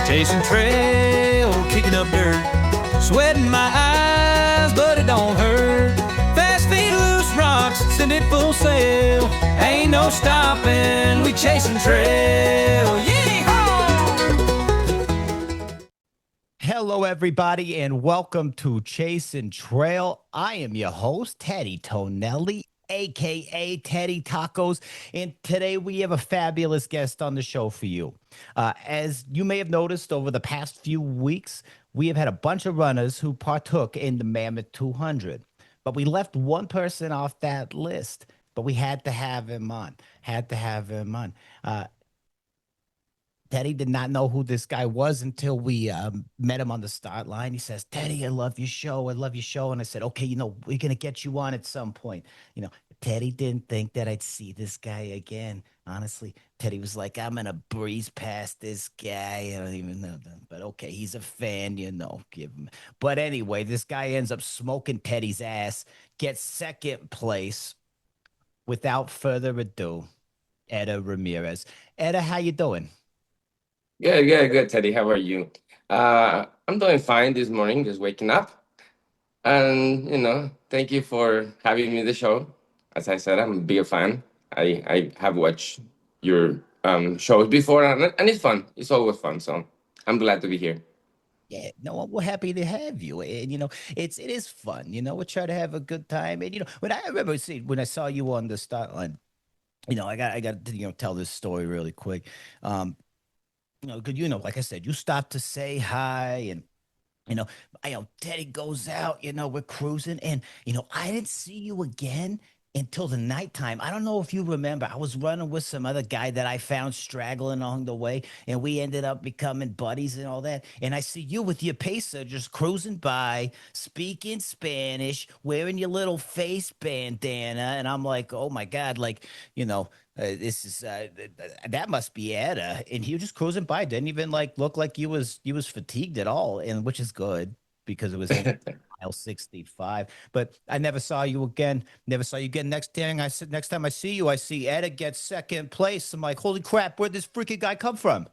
Chasin Trail, kicking up dirt, sweating my eyes, but it don't hurt. Fast feet, loose rocks, send it full sail. Ain't no stopping, we chasing trail. Hello, everybody, and welcome to Chasin Trail. I am your host, Teddy Tonelli, aka Teddy Tacos, and today we have a fabulous guest on the show for you. As you may have noticed over the past few weeks, we have had a bunch of runners who partook in the Mammoth 200, but we left one person off that list. But we had to have him on. Teddy did not know who this guy was until we met him on the start line. He says, Teddy, I love your show. I love your show. And I said, okay, we're going to get you on at some point. Teddy didn't think that I'd see this guy again. Honestly, Teddy was like, I'm going to breeze past this guy. I don't even know them. But okay, he's a fan, give him. But anyway, this guy ends up smoking Teddy's ass, gets second place. Without further ado, Edher Ramirez. Edher, how you doing? Good, Teddy. How are you? I'm doing fine this morning, just waking up. And, thank you for having me on the show. As I said, I'm a big fan. I have watched your shows before, and it's fun. It's always fun. So I'm glad to be here. Yeah, no, we're happy to have you. And, it is fun. We try to have a good time. And, when I remember, when I saw you on the start line, I got to, tell this story really quick. Like I said, you stopped to say hi, and Teddy goes out, we're cruising, and I didn't see you again until the nighttime. I don't know if you remember. I was running with some other guy that I found straggling along the way, and we ended up becoming buddies and all that. And I see you with your pacer just cruising by, speaking Spanish, wearing your little face bandana, and I'm like, oh my God, this is that must be Edher. And he was just cruising by, didn't even look like he was fatigued at all, and which is good because it was only mile 65. But I never saw you again. Next time I see you, I see Edher get second place. I'm like, holy crap, where'd this freaking guy come from?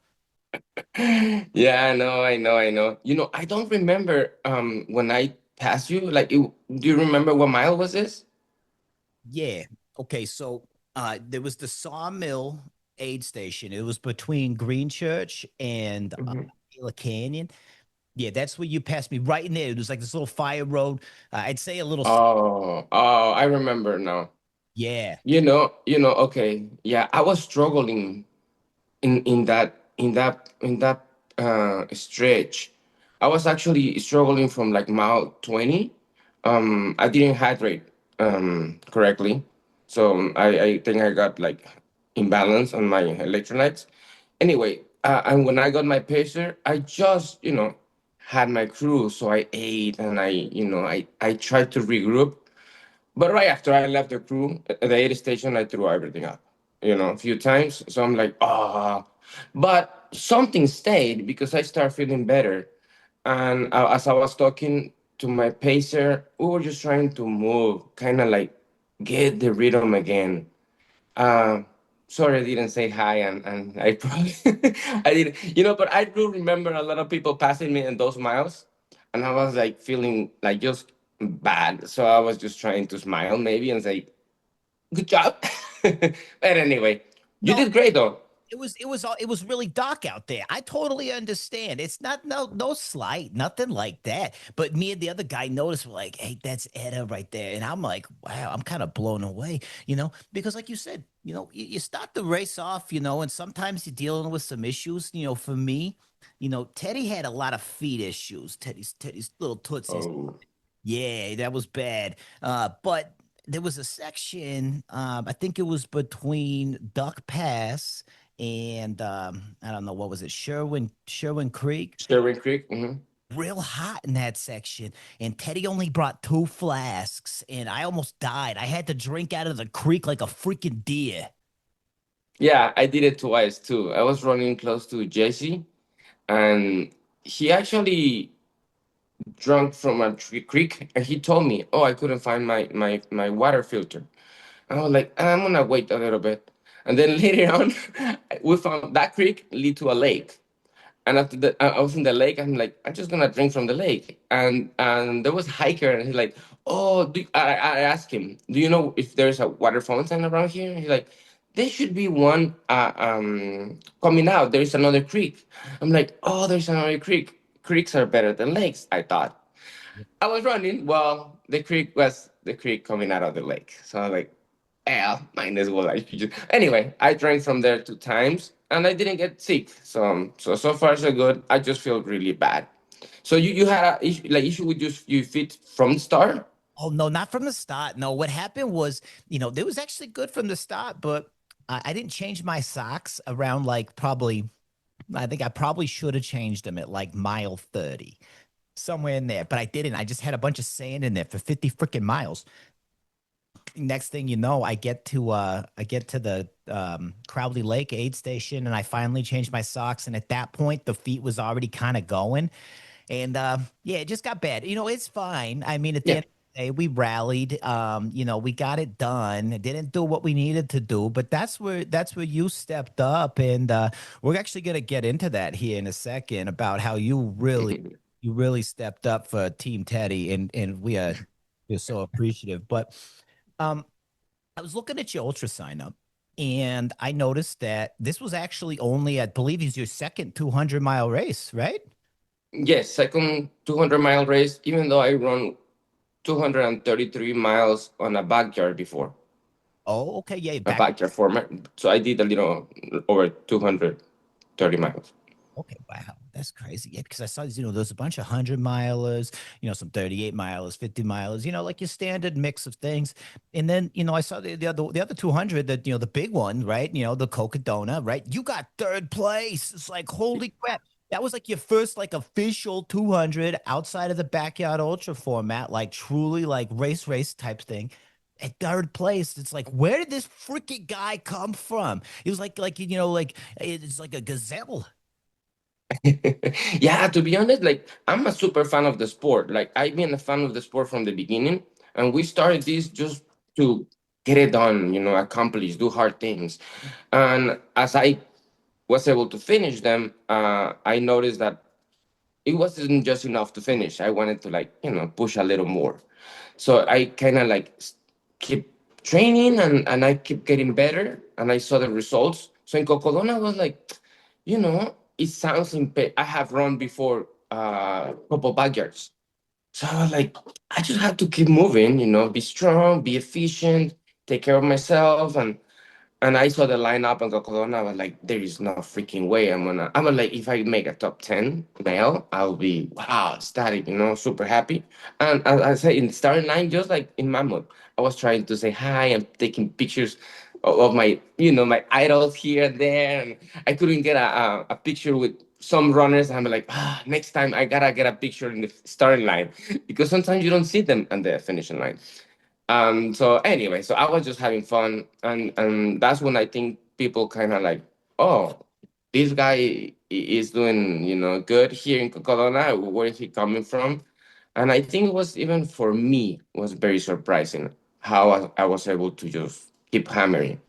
Yeah, I know. I don't remember when I passed you. Do you remember what mile was this? Yeah. Okay, so there was the Sawmill aid station. It was between Green Church and Gila Canyon. Yeah, that's where you passed me right in there. It was like this little fire road. I'd say a little. Oh, I remember now. Yeah. Okay. Yeah, I was struggling in that stretch. I was actually struggling from like mile 20. I didn't hydrate correctly. So I think I got like imbalance on my electrolytes. Anyway, and when I got my pacer, I just, had my crew. So I ate and I tried to regroup. But right after I left the crew, at the aid station, I threw everything up, a few times. So I'm like, but something stayed because I started feeling better. And as I was talking to my pacer, we were just trying to move, kind of like get the rhythm again. Uh, Sorry I didn't say hi, and I probably I didn't, but I do remember a lot of people passing me in those miles, and I was like feeling like just bad. So I was just trying to smile maybe and say, "Good job." But anyway, you No, did great though. it was really dark out there. I totally understand. It's not no slight, nothing like that. But me and the other guy noticed, we're like, hey, that's Edher right there. And I'm like, wow, I'm kind of blown away, because like you said, you start the race off, and sometimes you're dealing with some issues. For me, Teddy had a lot of feet issues. Teddy's little tootsies. Oh, Yeah, that was bad. But there was a section, I think it was between Duck Pass and I don't know, what was it, Sherwin Creek? Sherwin Creek. Real hot in that section. And Teddy only brought 2 flasks, and I almost died. I had to drink out of the creek like a freaking deer. Yeah, I did it twice too. I was running close to Jesse, and he actually drunk from a creek, and he told me, "Oh, I couldn't find my water filter." And I was like, "I'm gonna wait a little bit." And then later on, we found that creek lead to a lake, And after that, I was in the lake. I'm like, I'm just gonna drink from the lake. And there was a hiker, and he's like, oh, I asked him, do you know if there's a water fountain around here? He's like, there should be one coming out. There's another creek. I'm like, oh, there's another creek. Creeks are better than lakes, I thought. I was running. Well, the creek was the creek coming out of the lake. So I was like, yeah, might as well. I could just... Anyway, I drank from there 2 times and I didn't get sick. So far so good. I just feel really bad. So you had a issue, like issue with you fit from the start? Oh no, not from the start. No, what happened was, it was actually good from the start, but I didn't change my socks around like probably. I think I probably should have changed them at like mile 30, somewhere in there, but I didn't. I just had a bunch of sand in there for 50 freaking miles. Next thing you know, I get to the Crowley Lake aid station and I finally changed my socks. And at that point, the feet was already kind of going. And yeah, it just got bad. It's fine. I mean, at the Yeah. end of the day, we rallied. We got it done. It didn't do what we needed to do, but that's where you stepped up, and we're actually gonna get into that here in a second about how you really stepped up for Team Teddy, and we're so appreciative. But um, I was looking at your ultra sign up. And I noticed that this was actually only, I believe, is your second 200-mile race, right? Yes, second 200-mile race, even though I run 233 miles on a backyard before, Oh, okay. Yeah, a back. backyard format. So I did a little over 230 miles. Okay, wow, that's crazy. Yeah, because I saw there's a bunch of 100 milers, some 38 milers, 50 milers, like your standard mix of things. And then, I saw the other 200, that the big one, right? The Cocodona, right? You got third place. It's like, holy crap. That was like your first like official 200 outside of the backyard ultra format, like truly like race type thing. At third place, it's like, where did this freaking guy come from? He was like it's like a gazelle. Yeah, to be honest, like I'm a super fan of the sport. Like I've been a fan of the sport from the beginning, and we started this just to get it done, accomplish, do hard things. And as I was able to finish them, I noticed that it wasn't just enough to finish. I wanted to like, push a little more. So I kind of like keep training and I keep getting better and I saw the results. So in Cocodona, I was like, it sounds I have run before couple backyards. So I was like, I just have to keep moving, be strong, be efficient, take care of myself. And I saw the lineup and Cocodona. I was like, there is no freaking way I'm gonna like, if I make a top 10 male, I'll be, wow, ecstatic, super happy. And as I said, in the starting line, just like in Mammoth, I was trying to say hi and taking pictures of my, my idols here and there. And I couldn't get a picture with some runners. I'm like, next time I gotta get a picture in the starting line because sometimes you don't see them on the finishing line. So anyway, so I was just having fun, and that's when I think people kind of like, oh, this guy is doing, good here in Cocodona. Where is he coming from? And I think it was, even for me, was very surprising how I was able to just keep hammering.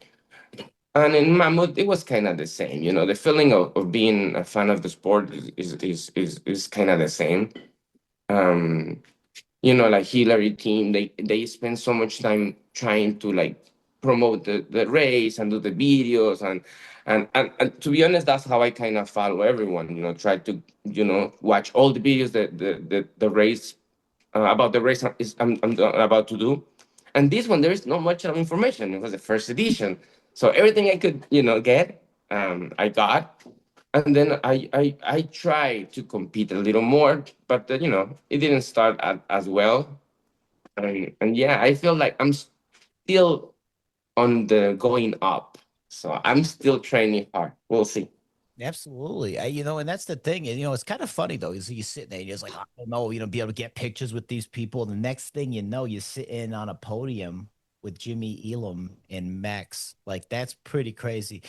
And in Mammoth, it was kind of the same. The feeling of being a fan of the sport is kind of the same. Um, like Hillary team, they spend so much time trying to like promote the race and do the videos and to be honest, that's how I kind of follow everyone. Try to watch all the videos that the race about the race I'm about to do. And this one, there is not much of information. It was the first edition, so everything I could get, I got. And then I tried to compete a little more, but it didn't start as well. And yeah, I feel like I'm still on the going up, so I'm still training hard. We'll see. Absolutely. And that's the thing. And, it's kind of funny though, is you sitting there and you're just like, I don't know, be able to get pictures with these people. The next thing you know, you're sitting on a podium with Jimmy Elam and Max. Like that's pretty crazy.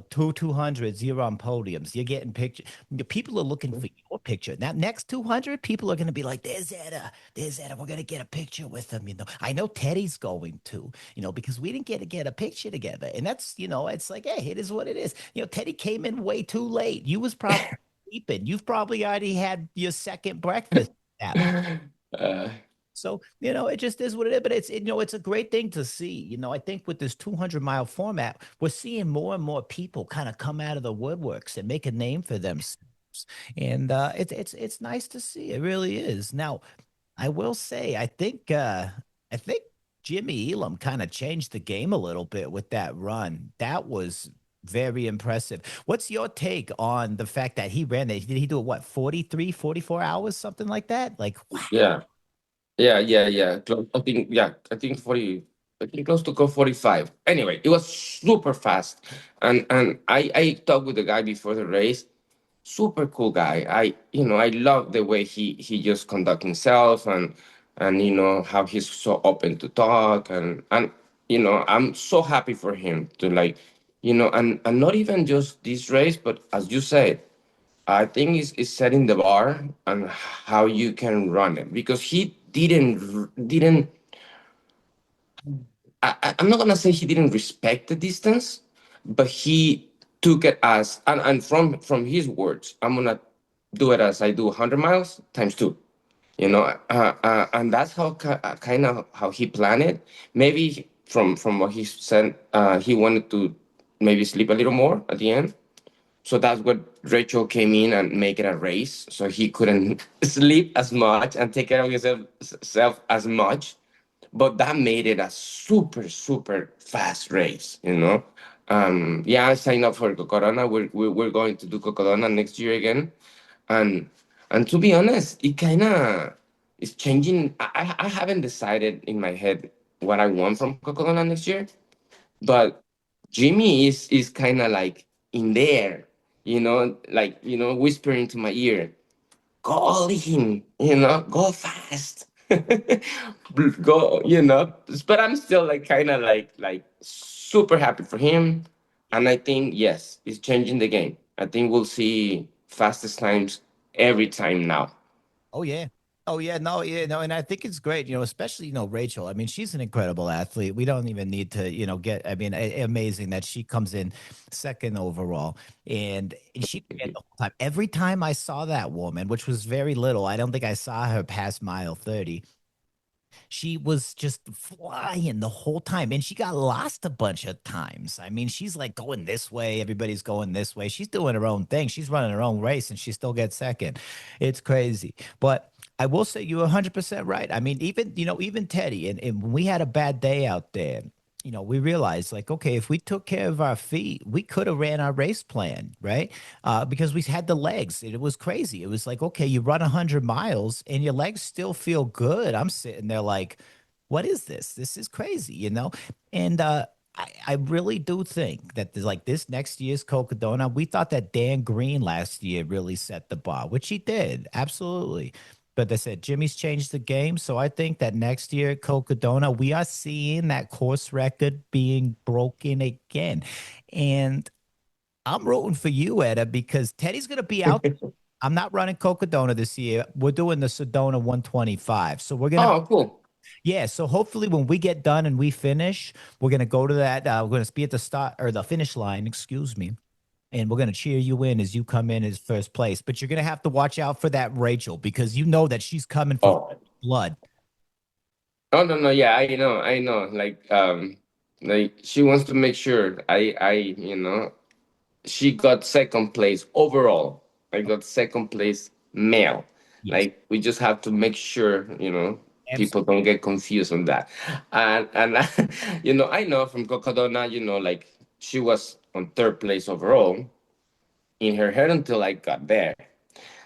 Two hundreds, you're on podiums. You're getting pictures. People are looking for your picture. Now, next 200, people are going to be like, there's Edda. We're going to get a picture with them. I know Teddy's going to, because we didn't get a picture together. And that's, it's like, hey, it is what it is. Teddy came in way too late. You was probably sleeping. You've probably already had your second breakfast at that point. uh, So, it just is what it is. But it's a great thing to see. I think with this 200-mile format, we're seeing more and more people kind of come out of the woodworks and make a name for themselves. And it's nice to see. It really is. Now, I will say, I think Jimmy Elam kind of changed the game a little bit with that run. That was very impressive. What's your take on the fact that he ran that? Did he do it, what, 43, 44 hours, something like that? Like, wow. yeah. Yeah. I think 40. I think close to go 45. Anyway, it was super fast, and I talked with the guy before the race. Super cool guy. I love the way he just conduct himself, and how he's so open to talk, and I'm so happy for him to, like, and not even just this race, but as you said, I think is setting the bar on how you can run it, because he didn't. I'm not gonna say he didn't respect the distance, but he took it as, and from his words, I'm gonna do it as I do 100 miles times two. And that's how kind of how he planned it. Maybe from what he said, he wanted to maybe sleep a little more at the end, so that's what Rachel came in and make it a race, so he couldn't sleep as much and take care of himself as much. But that made it a super, super fast race. Yeah, I signed up for Cocodona. We're going to do Cocodona next year again, and and to be honest, it kind of is changing. I haven't decided in my head what I want from Cocodona next year, but Jimmy is kind of like in there, like whispering to my ear, go all in, go fast, go, But I'm still like kind of like super happy for him, and I think yes, it's changing the game. I think we'll see fastest times every time now. Oh yeah. Oh yeah, no, yeah, no, and I think it's great, especially, Rachel. I mean, she's an incredible athlete. We don't even need to, I mean, amazing that she comes in second overall. And she ran the whole time. Every time I saw that woman, which was very little, I don't think I saw her past mile 30. She was just flying the whole time, and she got lost a bunch of times. I mean, she's like going this way, everybody's going this way. She's doing her own thing. She's running her own race, and she still gets second. It's crazy. But I will say you're 100% right. I mean, even Teddy, and when we had a bad day out there, we realized, like, okay, if we took care of our feet, we could have ran our race plan, right? Because we had the legs. It was crazy. It was like, okay, you run 100 miles and your legs still feel good. I'm sitting there like, what is this? This is crazy. And I really do think that there's like this next year's Cocodona. We thought that Dan Green last year really set the bar, which he did, absolutely. But they said Jimmy's changed the game. So I think that next year at Cocodona, we are seeing that course record being broken again. And I'm rooting for you, Edda, because Teddy's going to be out. I'm not running Cocodona this year. We're doing the Sedona 125. So we're going to, Oh, cool. yeah. So hopefully when we get done and we finish, we're going to go to that. We're going to be at the start or the finish line, excuse me. And we're going to cheer you in as you come in as first place. But you're going to have to watch out for that Rachel, because you know that she's coming for Oh, blood. oh, no, no, yeah, I know. Like she wants to make sure she got second place overall. I got second place male. Yes, Like, we just have to make sure, absolutely. people don't get confused on that. And I know from Cocodona, like, she was on third place overall in her head until I got there.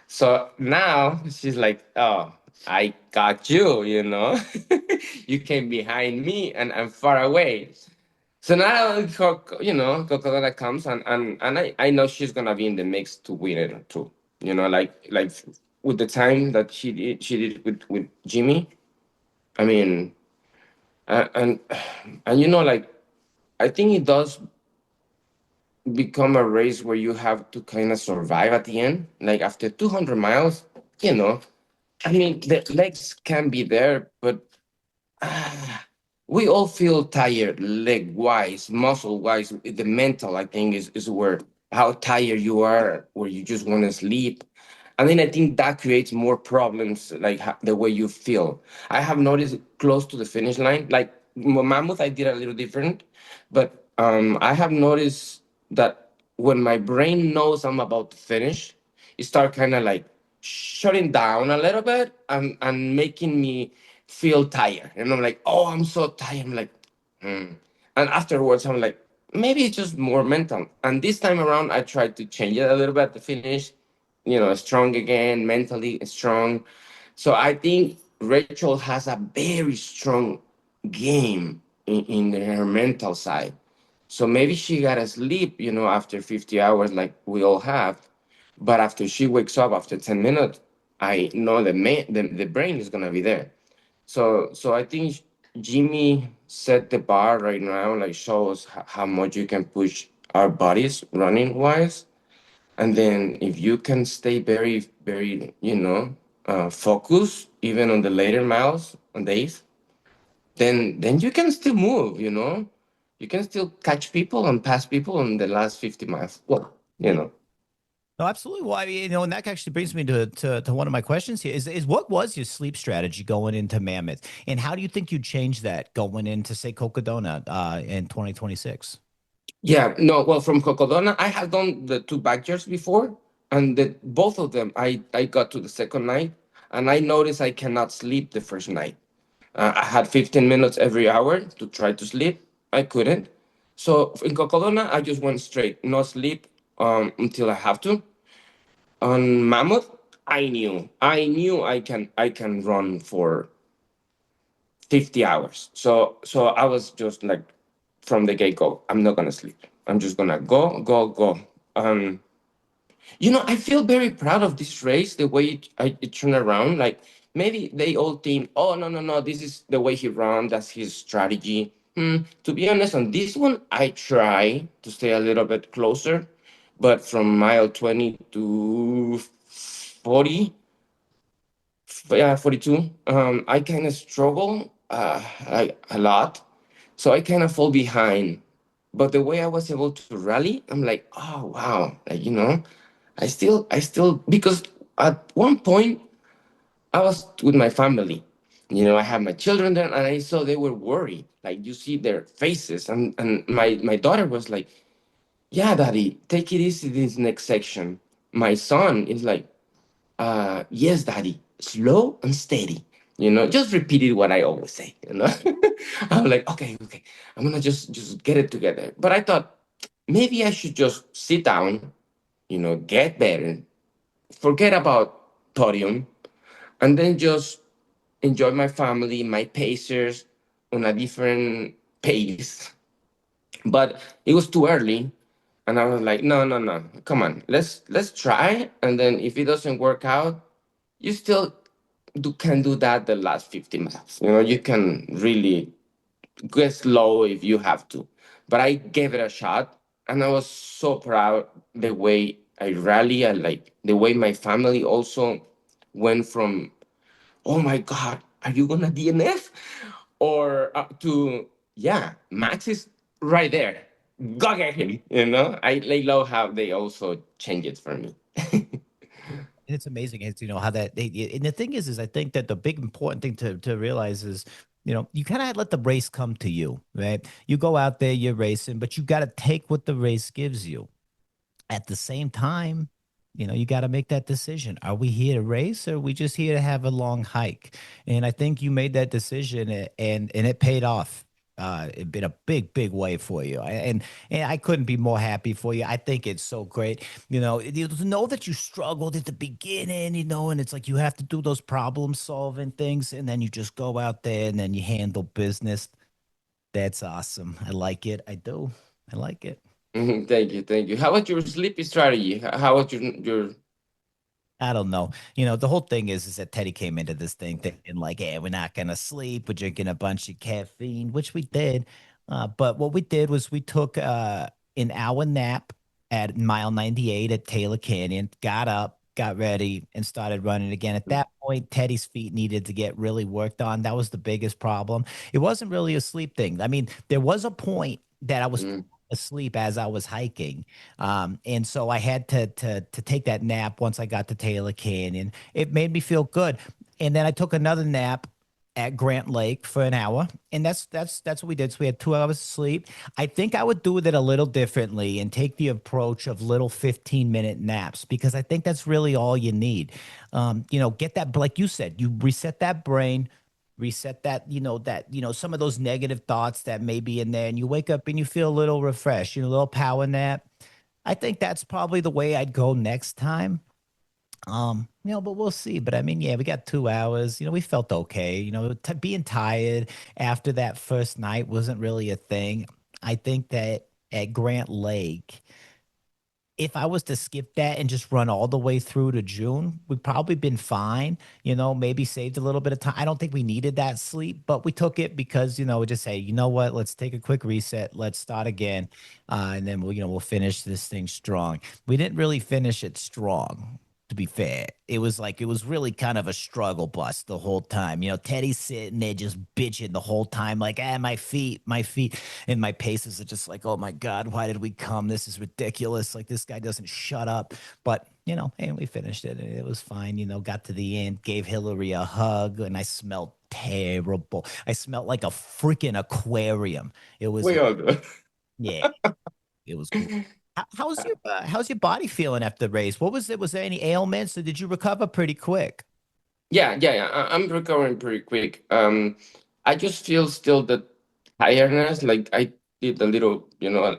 So now she's like, oh, I got you. You came behind me and I'm far away. So now, Cocodona comes, and I know she's gonna be in the mix to win it too. Like with the time that she did with Jimmy. I mean, and and like, I think it does become a race where you have to kind of survive at the end. Like, after 200 miles, you know, I mean, the legs can be there, but ah, we all feel tired, leg wise, muscle wise. The mental, I think, is where how tired you are, or you just want to sleep. And then I think that creates more problems, like the way you feel. I have noticed close to the finish line, like Mammoth, I did a little different, but I have noticed that when my brain knows I'm about to finish, it start kind of like shutting down a little bit and making me feel tired. And I'm like, oh, I'm so tired. I'm like, hmm. And afterwards, I'm like, maybe it's just more mental. And this time around, I tried to change it a little bit to finish, strong again, mentally strong. So I think Rachel has a very strong game in her mental side. So maybe she got to sleep, after 50 hours, like we all have. But after she wakes up after 10 minutes, I know the brain is going to be there. So I think Jimmy set the bar right now, like shows how much you can push our bodies running wise. And then if you can stay very, very, focused even on the later miles and days, then you can still move. You can still catch people and pass people in the last 50 miles. Well, No, absolutely. Well, I mean, and that actually brings me to one of my questions here is what was your sleep strategy going into Mammoth? And how do you think you changed that going into, say, Cocodona in 2026? Yeah, no, well, from Cocodona, I have done the two backyards before, and both of them, I got to the second night, and I noticed I cannot sleep the first night. I had 15 minutes every hour to try to sleep. I couldn't. So in Cocodona, I just went straight, no sleep until I have to. On Mammoth, I knew I can run for 50 hours. So I was just like from the get go, I'm not gonna sleep. I'm just gonna go, go, go. Um, I feel very proud of this race, the way it turned around. Like maybe they all think, oh no, no, no, this is the way he ran, that's his strategy. To be honest, on this one, I try to stay a little bit closer, but from mile 20 to 40, yeah, 42. I kind of struggle like a lot, so I kind of fall behind. But the way I was able to rally, I'm like, oh wow, like I still because at one point I was with my family. I had my children there, and I saw they were worried. Like you see their faces, and my daughter was like, "Yeah, daddy, take it easy this next section." My son is like, yes, daddy, slow and steady. Just repeated what I always say. I'm like, okay, okay, I'm gonna just get it together. But I thought maybe I should just sit down, get better, forget about podium, and then just enjoy my family, my pacers on a different pace. But it was too early, and I was like, no, no, no, come on, let's try, and then if it doesn't work out, you still can do that the last 50 miles. You can really get slow if you have to. But I gave it a shot, and I was so proud the way I rally, and like the way my family also went from, oh my God, are you gonna DNF? Or to, yeah, Max is right there. Go get him. I love how they also change it for me. It's amazing. It's how that and the thing is I think that the big important thing to realize is you kind of let the race come to you, right? You go out there, you're racing, but you got to take what the race gives you. At the same time, you got to make that decision. Are we here to race, or are we just here to have a long hike? And I think you made that decision, and it paid off. It been a big, big way for you, and I couldn't be more happy for you. I think it's so great, to know that you struggled at the beginning, and it's like you have to do those problem solving things, and then you just go out there and then you handle business. That's awesome. I like it. I do. I like it. Thank you, thank you. How about your sleepy strategy? How about your I don't know. The whole thing is that Teddy came into this thing thinking like, "Hey, we're not gonna sleep. We're drinking a bunch of caffeine," which we did. But what we did was we took an hour nap at mile 98 at Taylor Canyon, got up, got ready, and started running again. At that point, Teddy's feet needed to get really worked on. That was the biggest problem. It wasn't really a sleep thing. I mean, there was a point that I was Mm. asleep as I was hiking. And so I had to take that nap once I got to Taylor Canyon. It made me feel good. And then I took another nap at Grant Lake for an hour. And that's what we did. So we had 2 hours of sleep. I think I would do it a little differently and take the approach of little 15-minute naps because I think that's really all you need. Get that, like you said, you reset that brain, reset that some of those negative thoughts that may be in there, and you wake up and you feel a little refreshed, a little power nap. I think that's probably the way I'd go next time. But we'll see. But I mean, yeah, we got 2 hours. We felt okay. Being tired after that first night wasn't really a thing. I think that at Grant Lake, if I was to skip that and just run all the way through to June, we'd probably been fine. Maybe saved a little bit of time. I don't think we needed that sleep, but we took it because, we just say, you know what, let's take a quick reset. Let's start again. And then we'll finish this thing strong. We didn't really finish it strong, to be fair. It was really kind of a struggle bus the whole time. Teddy's sitting there just bitching the whole time, like, my feet, my feet. And my paces are just like, oh my God, why did we come? This is ridiculous. Like, this guy doesn't shut up. But, and we finished it and it was fine. Got to the end, gave Hillary a hug, and I smelled terrible. I smelled like a freaking aquarium. It was, We all do. yeah, it was cool. How's your body feeling after the race? What was it? Was there any ailments, or did you recover pretty quick? Yeah. I'm recovering pretty quick. I just feel still the tiredness. Like I did a little,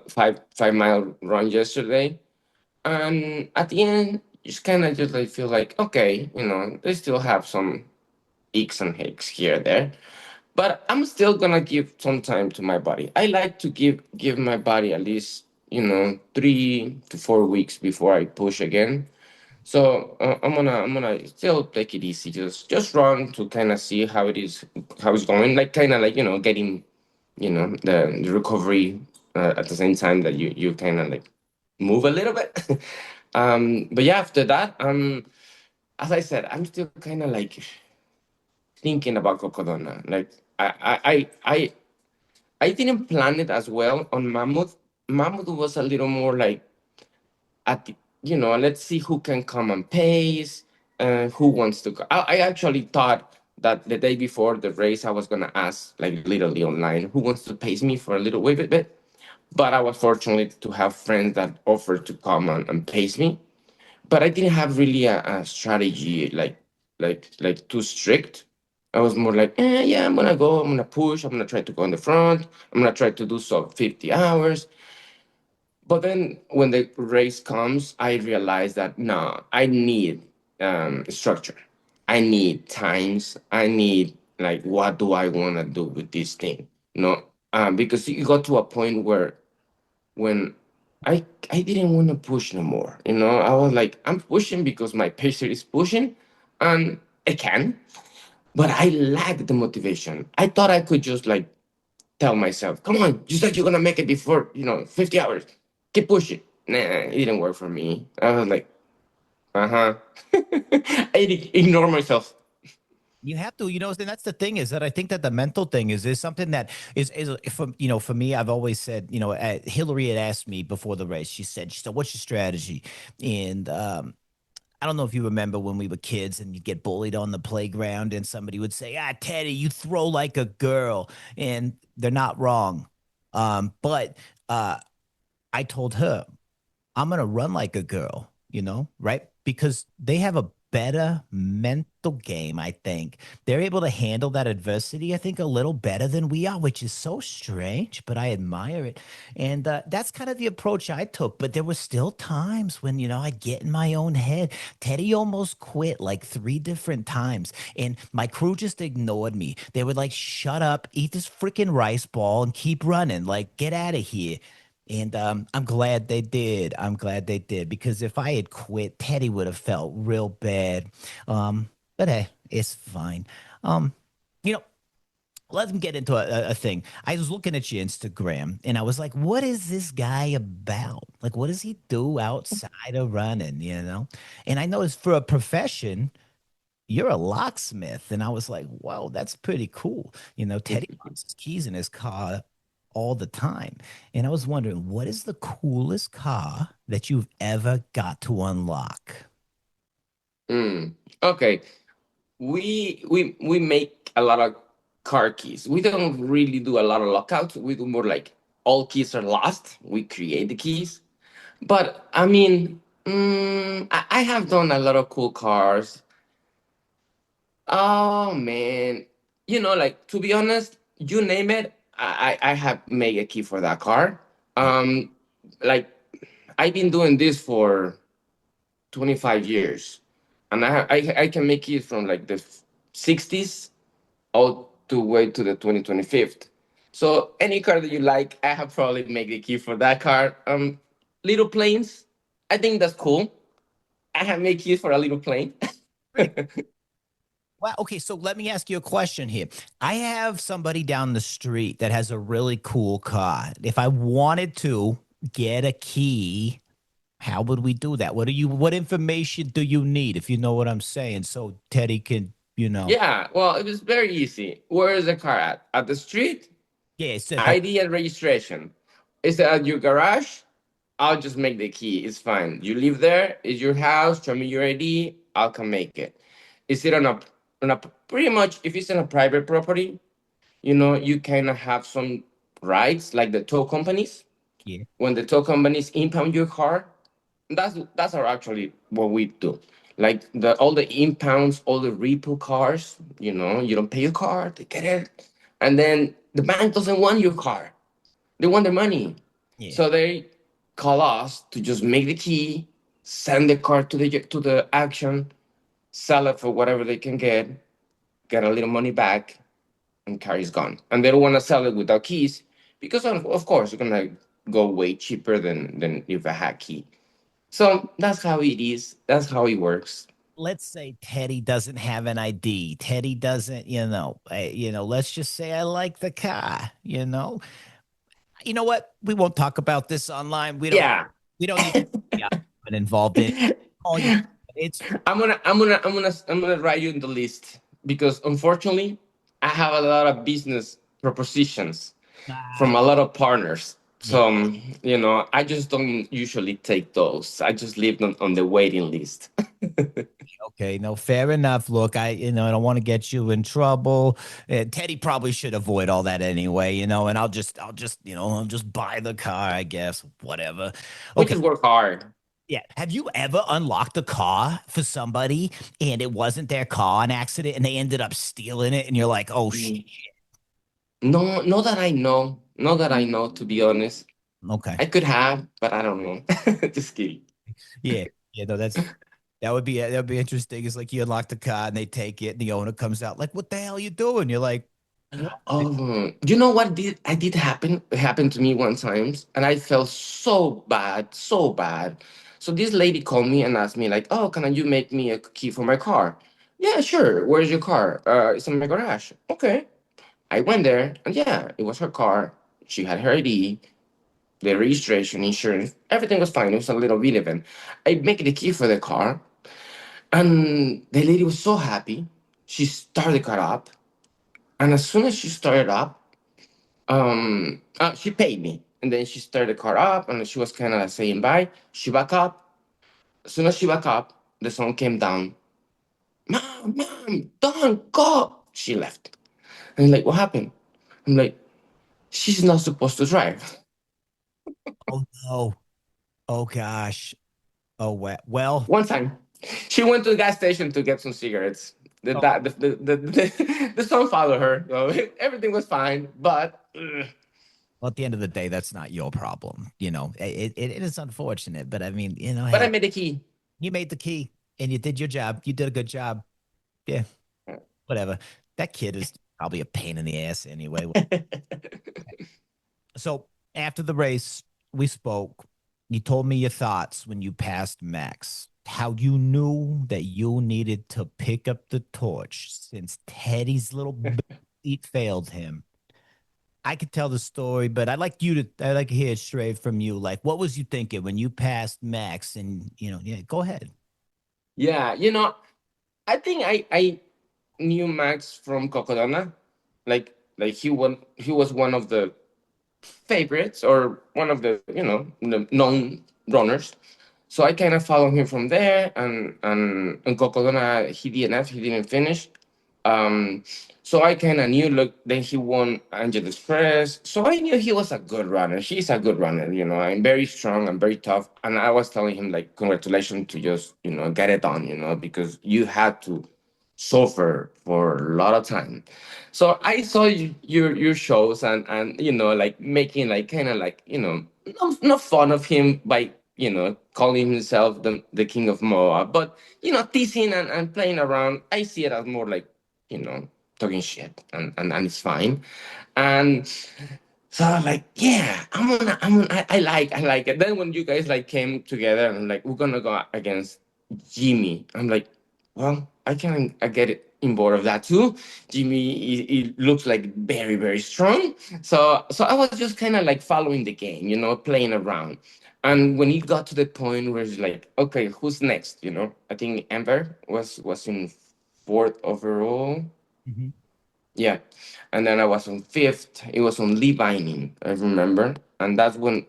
5 mile run yesterday, and at the end, just kind of just like feel like okay, they still have some aches and aches here and there, but I'm still gonna give some time to my body. I like to give my body at least 3 to 4 weeks before I push again. So I'm gonna still take it easy. Just run to kind of see how it's going. Like kind of like getting the recovery at the same time that you kind of like move a little bit. But yeah, after that, as I said, I'm still kind of like thinking about Cocodona. Like I didn't plan it as well on Mammoth. Mammoth was a little more like at the, let's see who can come and pace, who wants to go. I actually thought that the day before the race, I was gonna ask like literally online who wants to pace me for a little wait bit. But I was fortunate to have friends that offered to come and pace me. But I didn't have really a strategy like too strict. I was more like, yeah, I'm gonna go, I'm gonna push, I'm gonna try to go in the front, I'm gonna try to do sub 50 hours. But then when the race comes, I realize that no, I need structure. I need times. I need like what do I want to do with this thing? Because you got to a point where when I didn't want to push no more. I was like, I'm pushing because my pacer is pushing, and I can, but I lack the motivation. I thought I could just like tell myself, come on, you said you're gonna make it before 50 hours. Keep pushing. Nah, it didn't work for me. I was like, uh-huh. I ignore myself. You have to, and that's the thing is that I think that the mental thing is something that is for me, I've always said, Hillary had asked me before the race, she said, what's your strategy? And I don't know if you remember when we were kids and you get bullied on the playground and somebody would say, Teddy, you throw like a girl. And they're not wrong. But I told her, I'm going to run like a girl, right? Because they have a better mental game, I think. They're able to handle that adversity, I think, a little better than we are, which is so strange, but I admire it. And that's kind of the approach I took. But there were still times when, I'd get in my own head. Teddy almost quit like 3 different times, and my crew just ignored me. They would like, shut up, eat this freaking rice ball, and keep running. Like, get out of here. And I'm glad they did. I'm glad they did because if I had quit, Teddy would have felt real bad. But hey, it's fine. Um, you know, let's get into a thing. I was looking at your Instagram and I was like, what is this guy about? Like, what does he do outside of running, And I noticed for a profession, you're a locksmith. And I was like, wow, that's pretty cool. Teddy locks his keys in his car all the time. And I was wondering, what is the coolest car that you've ever got to unlock? Mm. Okay, we make a lot of car keys. We don't really do a lot of lockouts. We do more like all keys are lost. We create the keys. But I mean, I have done a lot of cool cars. Oh man, like to be honest, you name it, I have made a key for that car. Yeah. Um, like I've been doing this for 25 years, and I can make keys from like the 60s all the way to the 2025. So any car that you like, I have probably made the key for that car. Little planes, I think that's cool. I have made keys for a little plane. Really? Well, okay, so let me ask you a question here. I have somebody down the street that has a really cool car. If I wanted to get a key, how would we do that? What information do you need, if you know what I'm saying? So Teddy can, Yeah, well, it was very easy. Where is the car at? At the street? yeah, so if I ID and registration. Is it at your garage? I'll just make the key. It's fine. You live there. It's your house. Show me your ID. I'll come make it. Is it on a pretty much if it's on a private property, you kind of have some rights like the tow companies. yeah, When the tow companies impound your car, that's our actually what we do. Like all the impounds, all the repo cars, you don't pay your car, they get it, and then the bank doesn't want your car; they want the money, yeah. so they call us to just make the key, send the car to the action, sell it for whatever they can get a little money back, and car is gone. And they don't want to sell it without keys because of course it's gonna go way cheaper than if I had key. So that's how it is. That's how it works. Let's say Teddy doesn't have an ID. Teddy doesn't, let's just say I like the car, You know what? We won't talk about this online. Yeah. We don't need to get involved in it. All you it's I'm gonna write you in the list because unfortunately I have a lot of business propositions ah, from a lot of partners. yeah. So I just don't usually take those. I just leave them on the waiting list. Okay, no, fair enough. Look, I don't want to get you in trouble. Teddy probably should avoid all that anyway, and I'll just buy the car, I guess, whatever. We Okay, just work hard. yeah. Have you ever unlocked a car for somebody and it wasn't their car, an accident, and they ended up stealing it, and you're like, oh shit. Mm. No, not that I know. Not that I know, to be honest. Okay, I could have, but I don't know. Just kidding. yeah, yeah. No, that would be interesting. It's like you unlock the car and they take it, and the owner comes out like, "What the hell are you doing?" You're like, "What?" You know what did happen? It happened to me one time, and I felt so bad, so bad. So this lady called me and asked me like, "Oh, can you make me a key for my car?" Yeah, sure. Where's your car? It's in my garage. Okay. I went there, and yeah, it was her car. She had her ID, the registration, insurance, everything was fine. It was a little bit event. I make the key for the car, and the lady was so happy. She started the car up, and as soon as she started up, she paid me, and then she started the car up, and she was kind of saying bye. She back up. As soon as she back up, the sun came down. Mom, don't go. She left. And I'm like, what happened? I'm like, she's not supposed to drive. Oh no. Oh gosh. Oh well. One time, she went to the gas station to get some cigarettes. The Oh, that the son followed her. So everything was fine, but well, at the end of the day, that's not your problem. It is unfortunate, but I mean, but I hey, made the key. you made the key and you did your job. You did a good job. Yeah, whatever. That kid is probably a pain in the ass anyway. So after the race, we spoke. You told me your thoughts when you passed Max, how you knew that you needed to pick up the torch since Teddy's little feet failed him. I could tell the story, but I'd like to hear it straight from you. Like, what was you thinking when you passed Max? And yeah, go ahead. Yeah, I think I knew Max from Cocodona. Like he was one of the favorites or one of the the known runners. So I kind of followed him from there, and Cocodona he didn't finish. Um, so I kind of knew. Look, then he won Angel Express, so I knew he was a good runner. He's a good runner, I'm very strong. I'm very tough, and I was telling him like, congratulations to just get it done, because you had to suffer for a lot of time. So I saw your shows, and like making like kind of like not fun of him by calling himself the king of Moa, but teasing and playing around. I see it as more like you know talking shit, and it's fine. And so I was like, yeah, I like it. Then when you guys like came together and like we're gonna go against Jimmy, I'm like, well, I get it in board of that too. Jimmy, he looks like very very strong. So I was just kind of like following the game, playing around. And when he got to the point where it's like, okay, who's next? I think Amber was in fourth overall. Mhm. Yeah. And then I was on fifth. It was on Levining, I remember. And that's when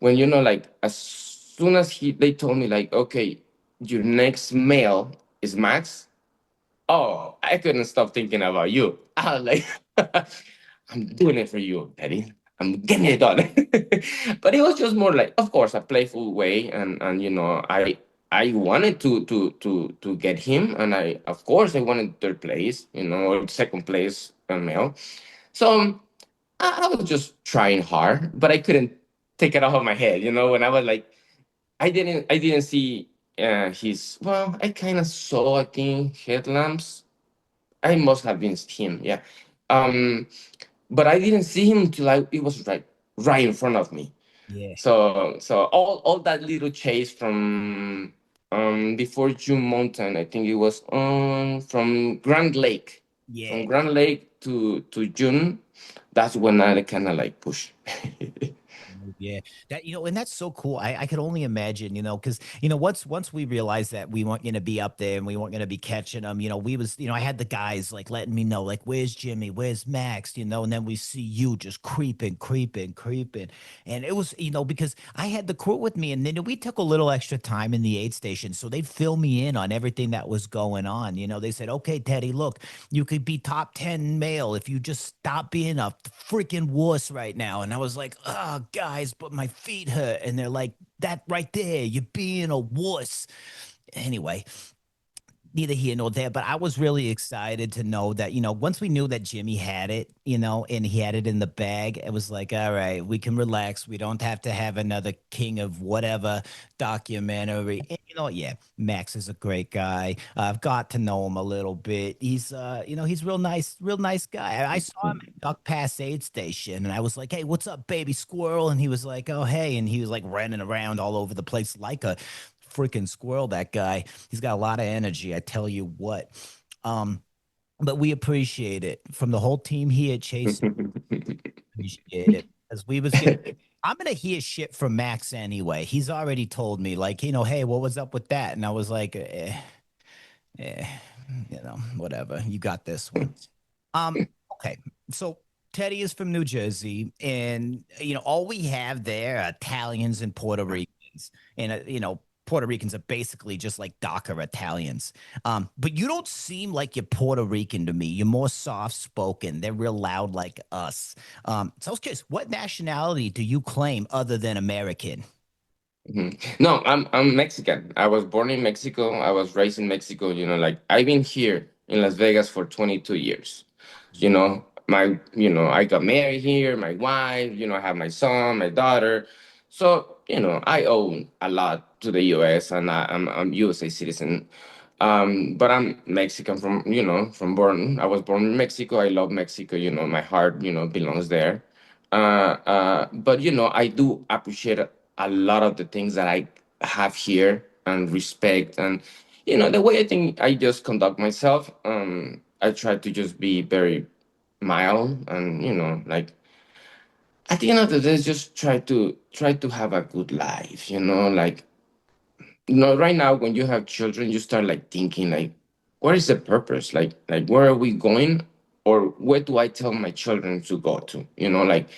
like as soon as they told me like, okay, your next male is Max. Oh, I couldn't stop thinking about you. I was like, I'm doing it for you, Daddy. I'm getting it done. But it was just more like, of course, a playful way, and I wanted to get him, and I of course I wanted third place, or second place, male. So I was just trying hard, but I couldn't take it off of my head. When I was like, I didn't see his. Well, I kind of saw, I think, headlamps. I must have been him, yeah. Um, but I didn't see him till it was right in front of me. Yeah, So all that little chase from before June Mountain, I think it was from Grand Lake, yeah. to June. That's when I kind of like push. Yeah, that and that's so cool. I could only imagine, because once we realized that we weren't going to be up there and we weren't going to be catching them, we was, I had the guys like letting me know, like, where's Jimmy, where's Max, and then we see you just creeping, creeping, creeping, and it was, because I had the crew with me, and then we took a little extra time in the aid station, so they'd fill me in on everything that was going on. They said, okay, Teddy, look, you could be top 10 male if you just stop being a freaking wuss right now. And I was like, oh, guys, but my feet hurt. And they're like, that right there, you're being a wuss. Anyway, neither here nor there, but I was really excited to know that, once we knew that Jimmy had it, and he had it in the bag, it was like, all right, we can relax. We don't have to have another King of whatever documentary. And, yeah, Max is a great guy. I've got to know him a little bit. He's real nice guy. I saw him at Duck Pass Aid Station, and I was like, hey, what's up, baby squirrel? And he was like, oh, hey. And he was like running around all over the place like a freaking squirrel, that guy. He's got a lot of energy, I tell you what. Um, but we appreciate it from the whole team here at Chase. Appreciate it because we was getting. I'm gonna hear shit from Max anyway. He's already told me, like, hey, what was up with that? And I was like, eh, whatever. You got this one. Okay. So Teddy is from New Jersey, and all we have there are Italians and Puerto Ricans, and Puerto Ricans are basically just like DACA Italians. But you don't seem like you're Puerto Rican to me. You're more soft spoken. They're real loud like us. So I was curious, what nationality do you claim other than American? Mhm. No, I'm Mexican. I was born in Mexico. I was raised in Mexico. Like I've been here in Las Vegas for 22 years. I got married here. My wife. I have my son, my daughter. So I owe a lot to the U.S. and I'm USA citizen. But I'm Mexican from born. I was born in Mexico. I love Mexico. My heart belongs there. But I do appreciate a lot of the things that I have here and respect, and the way I think I just conduct myself. I try to just be very mild, and like at the end of the day, just try to have a good life. Like right now when you have children, you start like thinking like, what is the purpose? Like where are we going, or where do I tell my children to go to? Like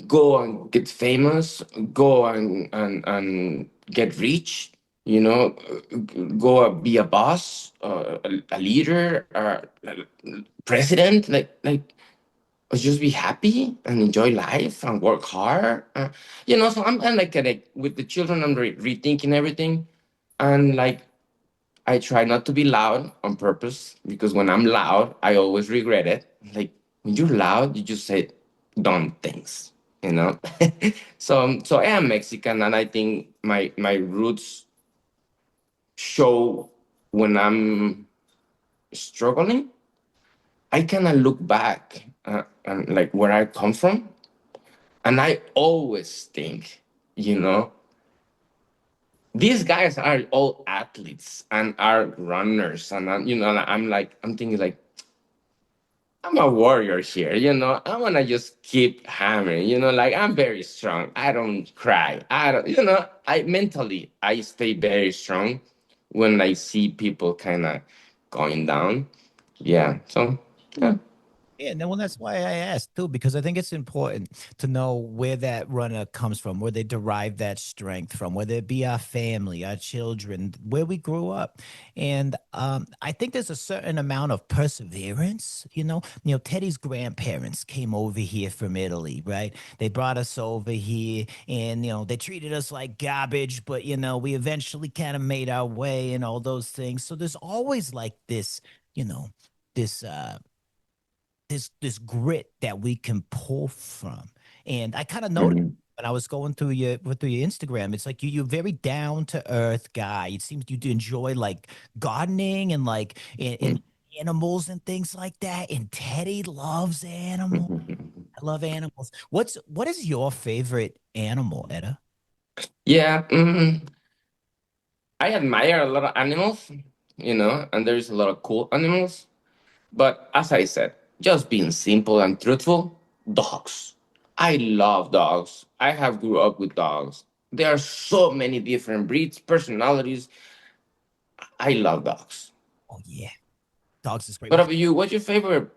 go and get famous, go and get rich, go be a boss, a leader, president, like or just be happy and enjoy life and work hard. So I'm like with the children, I'm rethinking everything, and like I try not to be loud on purpose because when I'm loud, I always regret it. Like when you're loud, you just say dumb things, you know. So I am Mexican, and I think my roots show when I'm struggling. I kind of look back and like where I come from, and I always think, you know, these guys are all athletes and are runners, and I'm thinking like I'm a warrior here, I want to just keep hammering, like I'm very strong. I don't cry. I don't, I mentally, I stay very strong when I see people kind of going down. Yeah. So, yeah. Yeah, no, well, that's why I asked too, because I think it's important to know where that runner comes from, where they derive that strength from, whether it be our family, our children, where we grew up. And I think there's a certain amount of perseverance. Teddy's grandparents came over here from Italy, right? They brought us over here and, they treated us like garbage, but, we eventually kind of made our way and all those things. So there's always like this, you know, this this grit that we can pull from. And I kind of noticed Mhm. when I was going through your Instagram, it's like you're a very down to earth guy. It seems you do enjoy like gardening and like and animals and things like that. And Teddy loves animals. I love animals. What is your favorite animal, Edda? Yeah. I admire a lot of animals, and there's a lot of cool animals. But as I said, just being simple and truthful, dogs. I love dogs. I have grew up with dogs. There are so many different breeds, personalities. I love dogs. Oh yeah, dogs is great. What about you? What's your favorite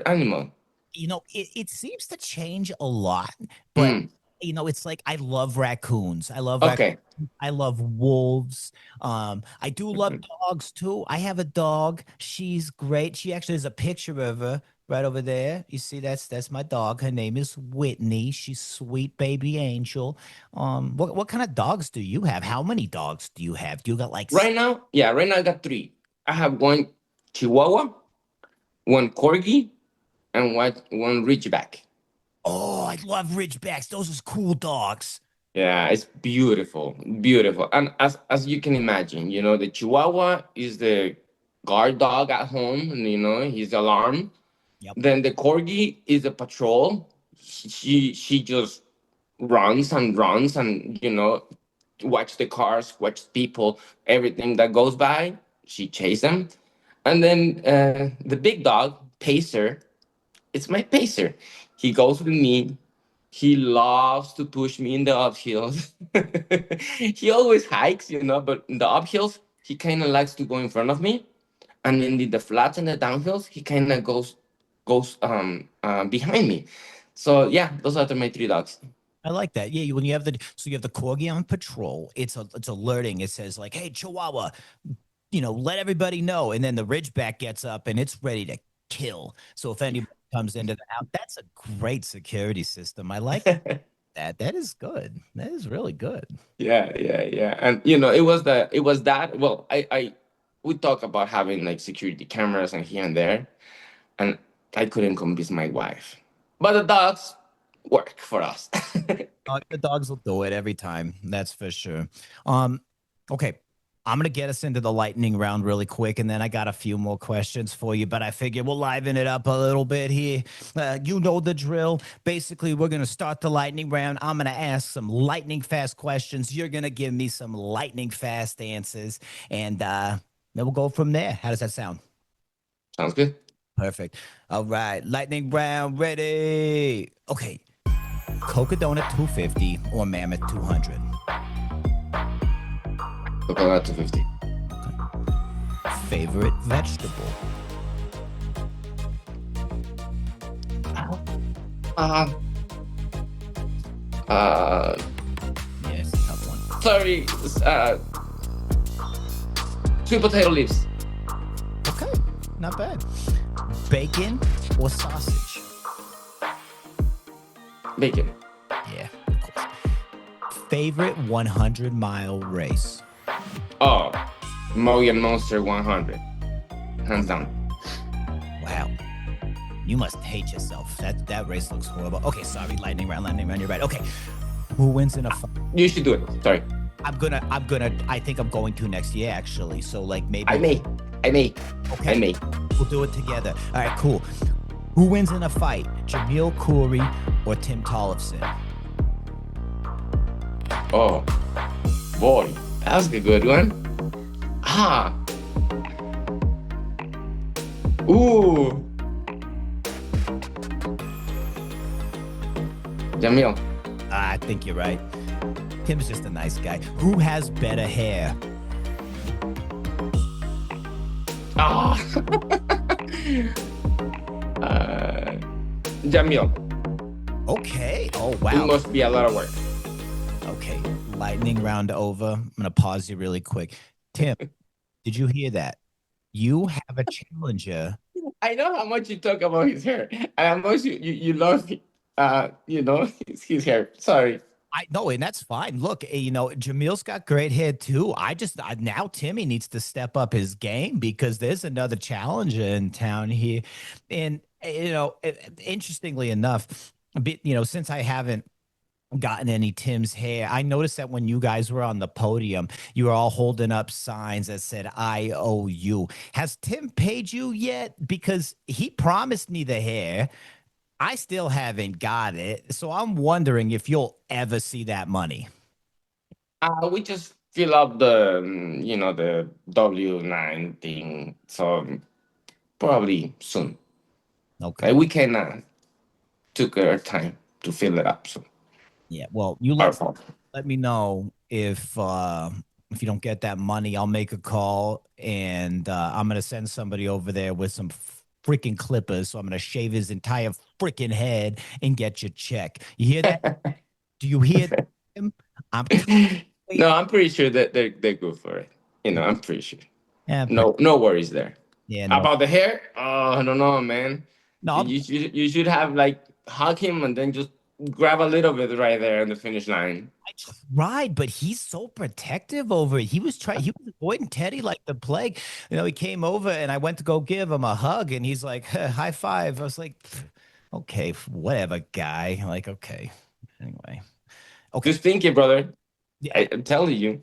animal? It seems to change a lot, but Mm, it's like I love raccoons. okay. I love wolves. I do love dogs too. I have a dog. She's great. She actually has a picture of her right over there. You see, that's my dog. Her name is Whitney. She's sweet baby angel. What kind of dogs do you have? How many dogs do you have? Do you got like Right now I got three. I have one Chihuahua, one Corgi, and one Ridgeback. Oh, I love Ridgebacks. Those are cool dogs. Yeah, it's beautiful, beautiful. And as you can imagine, the Chihuahua is the guard dog at home, and he's the alarm. Yep. Then the Corgi is the patrol. She just runs and runs and watch the cars, watch people, everything that goes by. She chases them. And then the big dog, Pacer, it's my pacer. He goes with me. He loves to push me in the uphills. He always hikes, but in the uphills, he kind of likes to go in front of me. And in the flats and the downhills, he kind of goes behind me. So yeah, those are my three dogs. I like that. Yeah, when you have the corgi on patrol, it's alerting. It says like, "Hey, Chihuahua, let everybody know." And then the Ridgeback gets up and it's ready to kill. So if anybody comes into the house, that's a great security system. I like that. That is good. That is really good. Yeah, yeah, yeah. And it was that. Well, I we talk about having like security cameras and here and there, and I couldn't convince my wife. But the dogs work for us. The dogs will do it every time. That's for sure. Um, okay. I'm gonna get us into the lightning round really quick, and then I got a few more questions for you. But I figure we'll liven it up a little bit here. You know the drill. Basically, we're gonna start the lightning round. I'm gonna ask some lightning fast questions. You're gonna give me some lightning fast answers, and then we'll go from there. How does that sound? Sounds good. Perfect. All right, lightning round ready. Okay, Cocodona 250 or Mammoth 200? Coconut 250. Favorite vegetable? Uh, Uh, Yes, tough one. sorry. Sweet potato leaves. Okay, not bad. Bacon or sausage? Bacon. Yeah, of course. Favorite 100-mile race? Oh, Moyan Monster 100. Hands down. Wow. You must hate yourself. That race looks horrible. Okay, sorry. Lightning round. You're right. Okay. Who wins in a fight? You should do it. Sorry. I think I'm going to next year, actually. So, like, maybe. I may. Okay. We'll do it together. All right, cool. Who wins in a fight? Jamil Khoury or Tim Tollefson? Oh, boy. That was a good one. Ah. Ooh. Jamil. I think you're right. Tim's just a nice guy. Who has better hair? Ah. Jamil. Okay. Oh, It wow. must be a lot of work. Okay. Lightning round over. I'm going to pause you really quick. Tim, did you hear that? You have a challenger. I know how much you talk about his hair, and how much you love, his hair. Sorry. I know, and that's fine. Look, Jamil's got great hair too. Now Timmy needs to step up his game because there's another challenger in town here. And, interestingly enough, since I haven't gotten any Tim's hair, I noticed that when you guys were on the podium, you were all holding up signs that said, I owe you. Has Tim paid you yet? Because he promised me the hair. I still haven't got it. So I'm wondering if you'll ever see that money. We just fill up the W9 thing, so probably soon. Okay. We can took our time to fill it up. So Yeah. Well, you let me know if you don't get that money. I'll make a call and I'm gonna send somebody over there with some freaking clippers. So I'm gonna shave his entire freaking head and get your check. You hear that? Do you hear that? I'm No, I'm pretty sure that they're good for it. I'm pretty sure. yeah, No worries there. yeah, no. About the hair, I don't know, man. No, You should have like hug him and then just grab a little bit right there on the finish line. I tried, but he's so protective over it. He was avoiding Teddy like the plague. He came over and I went to go give him a hug and he's like, high five. I was like, okay, whatever, guy. Like, okay. Anyway. Okay. Just think it, brother. Yeah, I'm telling you.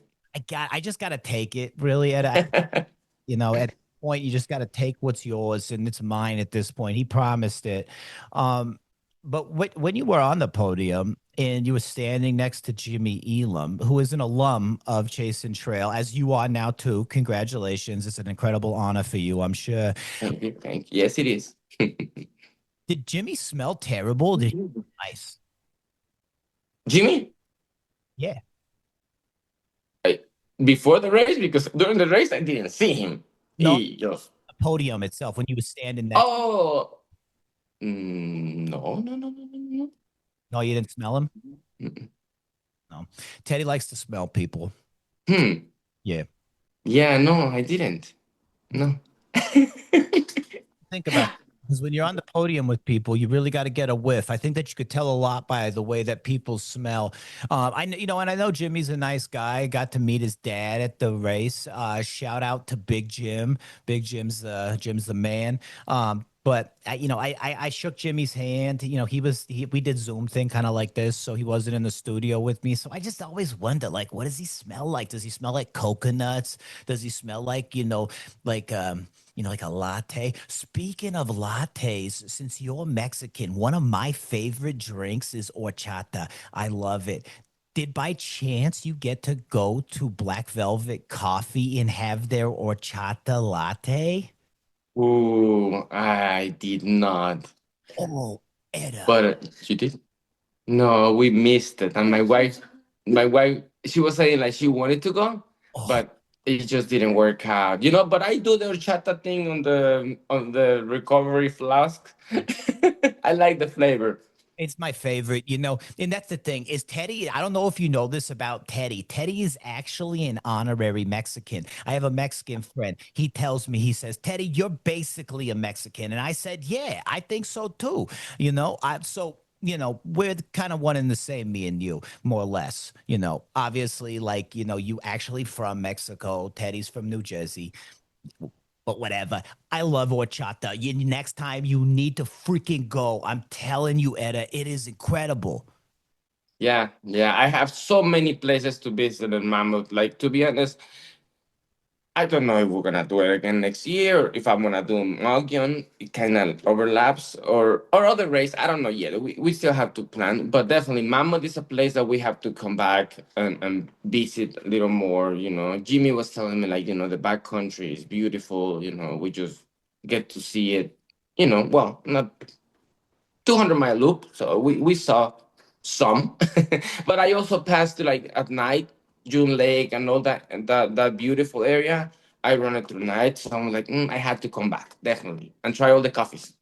I just gotta take it, really. At this point, you just gotta take what's yours, and it's mine at this point. He promised it. But when you were on the podium and you were standing next to Jimmy Elam, who is an alum of Chasin Trail, as you are now too. Congratulations. It's an incredible honor for you, I'm sure. Thank you. Yes, it is. Did Jimmy smell terrible? Did he smell nice? Jimmy? Yeah. Before the race, because during the race I didn't see him. No, He just the podium itself, when you were standing there. Oh no. No, you didn't smell him? Mm-mm. No. Teddy likes to smell people. Hmm. Yeah. Yeah, no, I didn't. No. Think about it. Because when you're on the podium with people, you really got to get a whiff. I think that you could tell a lot by the way that people smell. And I know Jimmy's a nice guy. Got to meet his dad at the race. Shout out to Big Jim. Big Jim's the man. But I shook Jimmy's hand. We did Zoom thing kind of like this, so he wasn't in the studio with me. So I just always wonder, like, what does he smell like? Does he smell like coconuts? Does he smell like like like a latte? Speaking of lattes, since you're Mexican, one of my favorite drinks is horchata. I love it. Did by chance you get to go to Black Velvet Coffee and have their horchata latte? Oh, I did not. Oh, Edda. But you did? No, we missed it. And my wife, she was saying like she wanted to go, Oh, but it just didn't work out. But I do the horchata thing on the recovery flask. I like the flavor. It's my favorite, and that's the thing is Teddy. I don't know if you know this about Teddy. Teddy is actually an honorary Mexican. I have a Mexican friend. He tells me, he says, Teddy, you're basically a Mexican. And I said, yeah, I think so too. We're kind of one and the same, me and you, more or less. Obviously, like, you actually from Mexico. Teddy's from New Jersey, but whatever. I love horchata. Next time you need to freaking go. I'm telling you, Edda, it is incredible. Yeah, yeah. I have so many places to visit in Mammoth. Like, to be honest, I don't know if we're gonna do it again next year. If I'm gonna do Malgion, it kind of overlaps, or other race. I don't know yet. We still have to plan, but definitely Mammoth is a place that we have to come back and visit a little more. Jimmy was telling me, like, the back country is beautiful. We just get to see it. Well, not 200-mile loop. So we saw some, but I also passed to, like, at night, June Lake and all that, and that beautiful area. I run it through night, so I'm like, I had to come back definitely and try all the coffees.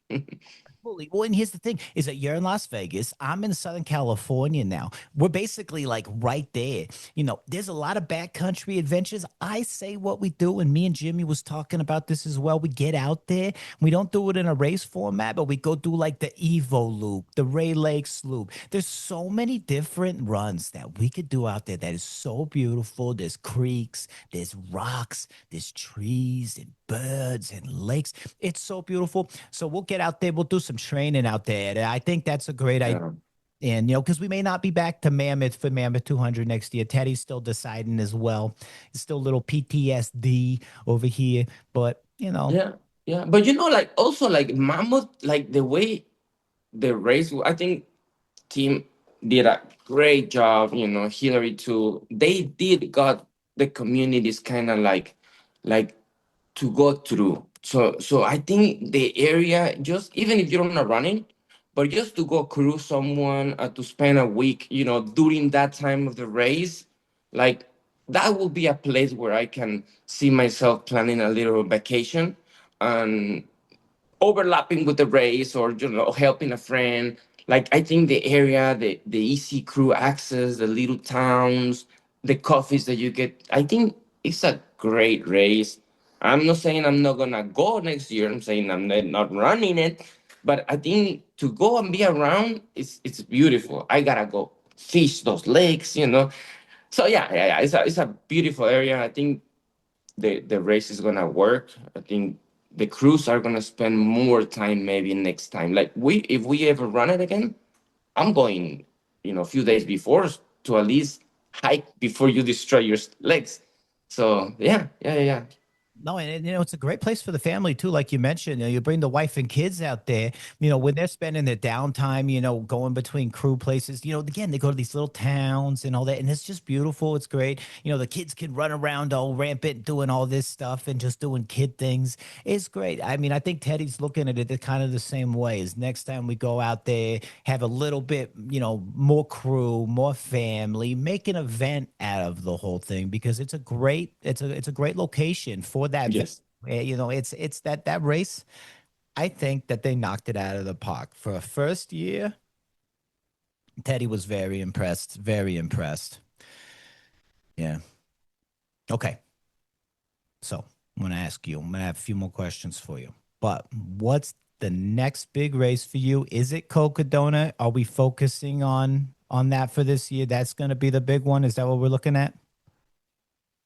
Absolutely. Well, and here's the thing is that you're in Las Vegas. I'm in Southern California now. We're basically like right there. There's a lot of backcountry adventures. I say what we do, and me and Jimmy was talking about this as well. We get out there. We don't do it in a race format, but we go do like the Evo loop, the Ray Lakes loop. There's so many different runs that we could do out there that is so beautiful. There's creeks, there's rocks, there's trees and birds and lakes. It's so beautiful. So we'll get out there. We'll do some training out there. And I think that's a great idea. Yeah, And, because we may not be back to Mammoth for Mammoth 200 next year. Teddy's still deciding as well. It's still a little PTSD over here. But, yeah, yeah. But like, also, like, Mammoth, like the way the race, I think team did a great job. Hillary too. They did got the communities kind of like to go through. So I think the area, just even if you're not running, but just to go cruise someone, to spend a week, during that time of the race, like, that will be a place where I can see myself planning a little vacation and overlapping with the race, or helping a friend. Like, I think the area, the easy crew access, the little towns, the coffees that you get, I think it's a great race. I'm not saying I'm not gonna go next year. I'm saying I'm not running it, but I think to go and be around, it's beautiful. I gotta go fish those lakes. So yeah, yeah, yeah. It's a beautiful area. I think the race is gonna work. I think the crews are gonna spend more time maybe next time. Like, if we ever run it again, I'm going, a few days before, to at least hike before you destroy your legs. So yeah, yeah, yeah, yeah. No, and it's a great place for the family too. Like you mentioned, you bring the wife and kids out there. When they're spending their downtime, going between crew places. Again, they go to these little towns and all that, and it's just beautiful. It's great. The kids can run around all rampant, doing all this stuff and just doing kid things. It's great. I mean, I think Teddy's looking at it kind of the same way. As next time we go out there, have a little bit, more crew, more family, make an event out of the whole thing because it's a great location for that. Yes. It's that race. I think that they knocked it out of the park for a first year. Teddy was very impressed. Very impressed. Yeah. Okay. So I'm gonna ask you. I'm gonna have a few more questions for you. But what's the next big race for you? Is it Cocodona? Are we focusing on that for this year? That's gonna be the big one. Is that what we're looking at?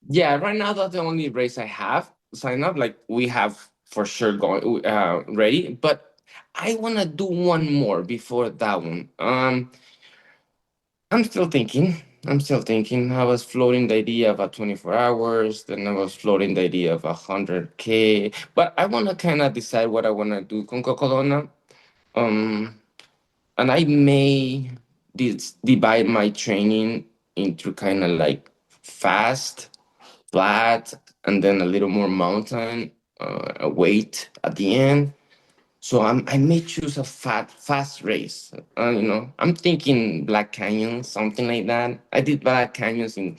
Yeah, right now that's the only race I have signed up. Like, we have for sure going ready, but I wanna do one more before that one. I'm still thinking. I'm still thinking. I was floating the idea of a 24 hours, then I was floating the idea of 100K. But I want to kind of decide what I want to do con Cocodona. Um, and I may divide my training into kind of like fast, flat, and then a little more mountain, a weight at the end. So I may choose a fast race. I'm thinking Black Canyon, something like that. I did Black Canyons in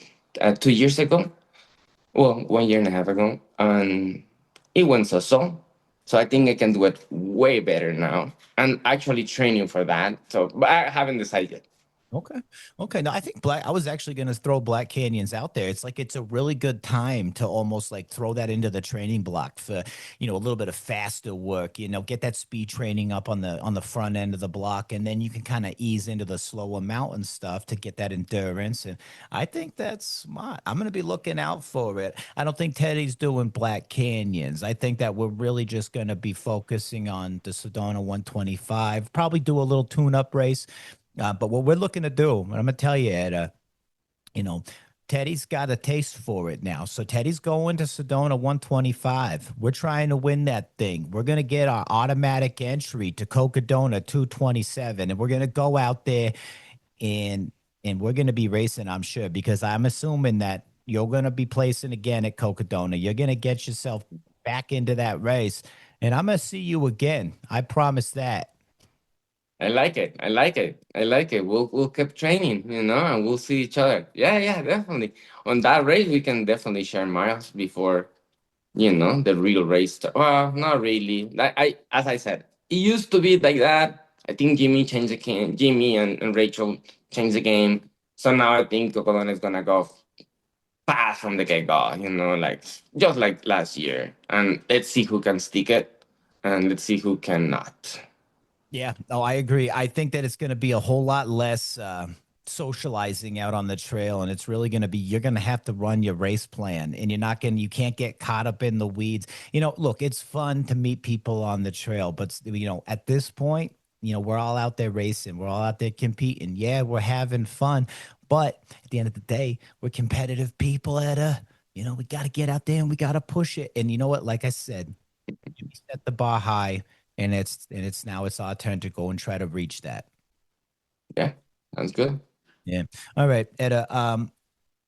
2 years ago. Well, 1 year and a half ago, and it went so. So I think I can do it way better now. And actually training for that. So, but I haven't decided yet. Okay. Okay. No, I think I was actually going to throw Black Canyons out there. It's like it's a really good time to almost like throw that into the training block for, a little bit of faster work, get that speed training up on the front end of the block, and then you can kind of ease into the slower mountain stuff to get that endurance. And I think that's smart. I'm going to be looking out for it. I don't think Teddy's doing Black Canyons. I think that we're really just going to be focusing on the Sedona 125, probably do a little tune-up race. But what we're looking to do, and I'm gonna tell you, Ed, you know, Teddy's got a taste for it now. So Teddy's going to Sedona 125. We're trying to win that thing. We're gonna get our automatic entry to Cocodona 227, and we're gonna go out there and we're gonna be racing, I'm sure, because I'm assuming that you're gonna be placing again at Cocodona. You're gonna get yourself back into that race, and I'm gonna see you again. I promise that. I like it. I like it. I like it. We'll keep training, and we'll see each other. Yeah, yeah, definitely. On that race, we can definitely share miles before, the real race. Well, not really. As I said, it used to be like that. I think Jimmy changed the game. Jimmy and Rachel changed the game. So now I think Cocodona is gonna go fast from the get go. Like just like last year. And let's see who can stick it, and let's see who cannot. Yeah, no, I agree. I think that it's going to be a whole lot less socializing out on the trail, and it's really going to be you're going to have to run your race plan, and you can't get caught up in the weeds. Look, it's fun to meet people on the trail, but at this point, we're all out there racing, we're all out there competing. Yeah, we're having fun, but at the end of the day, we're competitive people. We got to get out there and we got to push it. And you know what? Like I said, we set the bar high. And it's now it's our turn to go and try to reach that. Yeah, sounds good. Yeah. All right, Edda.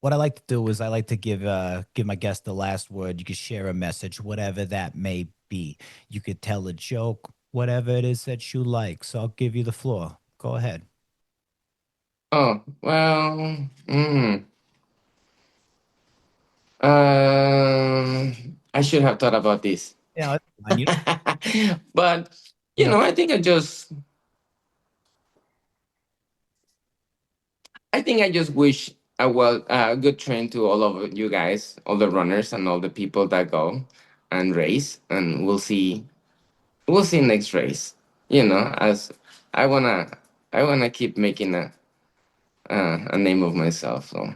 What I like to do is I like to give my guest the last word. You could share a message, whatever that may be. You could tell a joke, whatever it is that you like. So I'll give you the floor. Go ahead. Oh, well, I should have thought about this. Yeah, But I think I just wish a good train to all of you guys, all the runners and all the people that go and race, and we'll see next race. As I wanna keep making a name of myself. So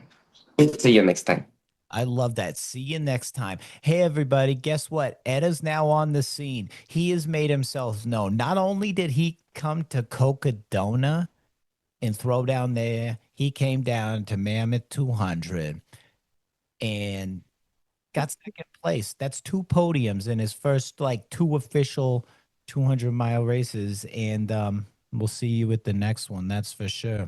see you next time. I love that. See you next time. Hey, everybody. Guess what? Edda's now on the scene. He has made himself known. Not only did he come to Cocodona and throw down there, he came down to Mammoth 200 and got second place. That's 2 podiums in his first, 2 official 200-mile races. And we'll see you at the next one. That's for sure.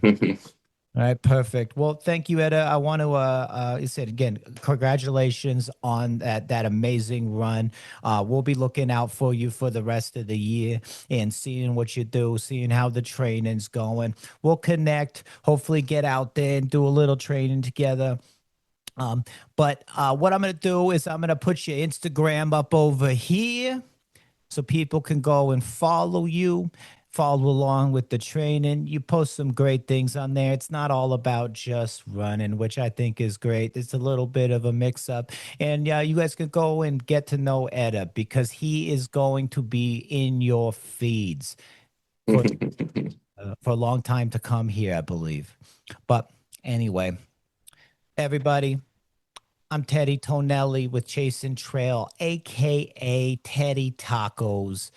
All right, perfect. Well, thank you, Edda. I want to I said again, congratulations on that amazing run. We'll be looking out for you for the rest of the year and seeing what you do, seeing how the training's going. We'll connect, hopefully get out there and do a little training together. But what I'm going to do is I'm going to put your Instagram up over here so people can go and follow you. Follow along with the training. You post some great things on there. It's not all about just running, which I think is great. It's a little bit of a mix up. And you guys can go and get to know Edda because he is going to be in your feeds for a long time to come here, I believe. But anyway, everybody, I'm Teddy Tonelli with Chasin Trail, a.k.a. Teddy Tacos.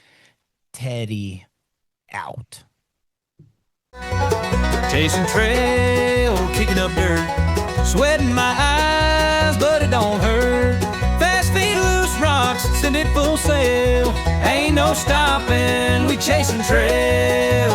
Teddy out. Chasing trail, kicking up dirt, sweating my eyes, but it don't hurt. Fast feet, loose rocks, send it full sail. Ain't no stopping, we chasing trail.